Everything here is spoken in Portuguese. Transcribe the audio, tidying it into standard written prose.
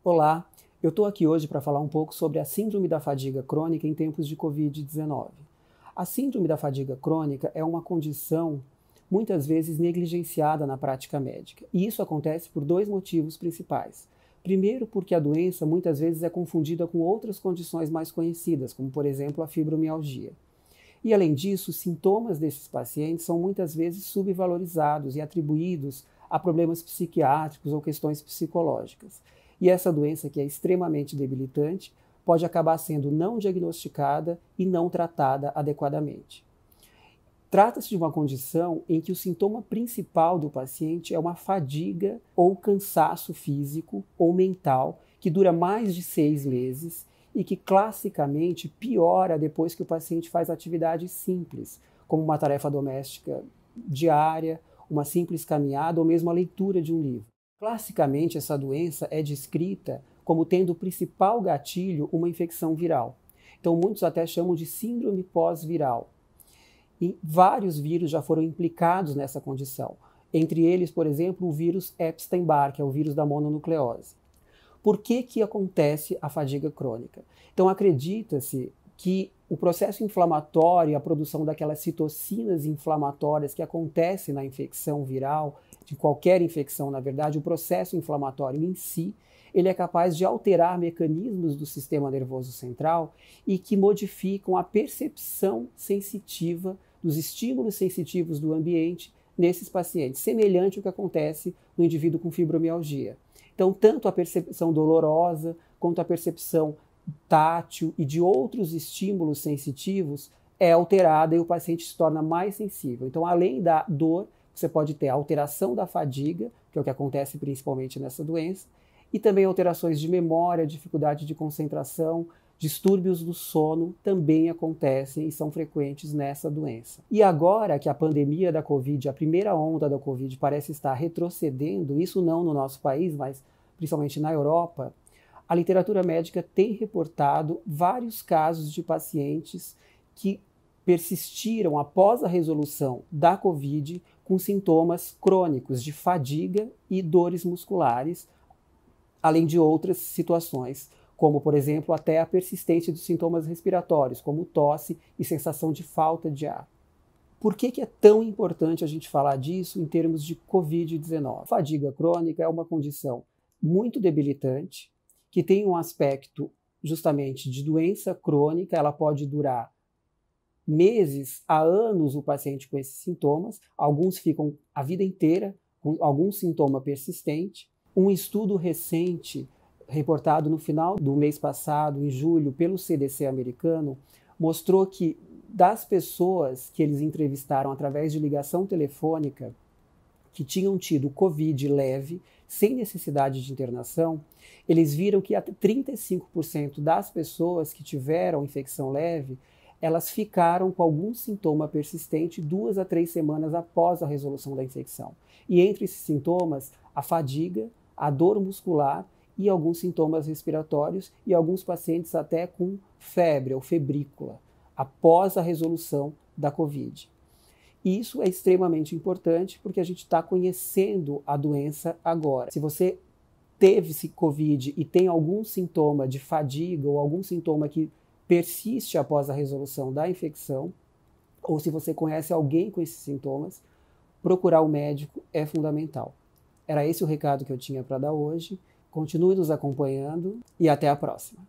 Olá, eu estou aqui hoje para falar um pouco sobre a síndrome da fadiga crônica em tempos de Covid-19. A síndrome da fadiga crônica é uma condição muitas vezes negligenciada na prática médica, e isso acontece por dois motivos principais. Primeiro, porque a doença muitas vezes é confundida com outras condições mais conhecidas, como por exemplo a fibromialgia. E além disso, os sintomas desses pacientes são muitas vezes subvalorizados e atribuídos a problemas psiquiátricos ou questões psicológicas. E essa doença, que é extremamente debilitante, pode acabar sendo não diagnosticada e não tratada adequadamente. Trata-se de uma condição em que o sintoma principal do paciente é uma fadiga ou cansaço físico ou mental que dura mais de 6 meses e que classicamente piora depois que o paciente faz atividades simples, como uma tarefa doméstica diária, uma simples caminhada ou mesmo a leitura de um livro. Classicamente, essa doença é descrita como tendo o principal gatilho uma infecção viral. Então, muitos até chamam de síndrome pós-viral. E vários vírus já foram implicados nessa condição. Entre eles, por exemplo, o vírus Epstein-Barr, que é o vírus da mononucleose. Por que acontece a fadiga crônica? Então, acredita-se que o processo inflamatório, a produção daquelas citocinas inflamatórias que acontece na infecção viral, de qualquer infecção, na verdade, o processo inflamatório em si, ele é capaz de alterar mecanismos do sistema nervoso central e que modificam a percepção sensitiva dos estímulos sensitivos do ambiente nesses pacientes, semelhante ao que acontece no indivíduo com fibromialgia. Então, tanto a percepção dolorosa quanto a percepção tátil e de outros estímulos sensitivos é alterada e o paciente se torna mais sensível. Então, além da dor, você pode ter a alteração da fadiga, que é o que acontece principalmente nessa doença, e também alterações de memória, dificuldade de concentração, distúrbios do sono também acontecem e são frequentes nessa doença. E agora que a pandemia da Covid, a primeira onda da Covid, parece estar retrocedendo, isso não no nosso país, mas principalmente na Europa, a literatura médica tem reportado vários casos de pacientes que persistiram após a resolução da Covid com sintomas crônicos de fadiga e dores musculares, além de outras situações, como, por exemplo, até a persistência de sintomas respiratórios, como tosse e sensação de falta de ar. Por que é tão importante a gente falar disso em termos de Covid-19? Fadiga crônica é uma condição muito debilitante, que tem um aspecto justamente de doença crônica, ela pode durar meses a anos o paciente com esses sintomas, alguns ficam a vida inteira com algum sintoma persistente. Um estudo recente, reportado no final do mês passado, em julho, pelo CDC americano, mostrou que das pessoas que eles entrevistaram através de ligação telefônica, que tinham tido Covid leve, sem necessidade de internação, eles viram que até 35% das pessoas que tiveram infecção leve, elas ficaram com algum sintoma persistente 2 a 3 semanas após a resolução da infecção. E entre esses sintomas, a fadiga, a dor muscular e alguns sintomas respiratórios e alguns pacientes até com febre ou febrícula, após a resolução da Covid. E isso é extremamente importante porque a gente está conhecendo a doença agora. Se você teve esse Covid e tem algum sintoma de fadiga ou algum sintoma que persiste após a resolução da infecção, ou se você conhece alguém com esses sintomas, procurar o médico é fundamental. Era esse o recado que eu tinha para dar hoje. Continue nos acompanhando e até a próxima.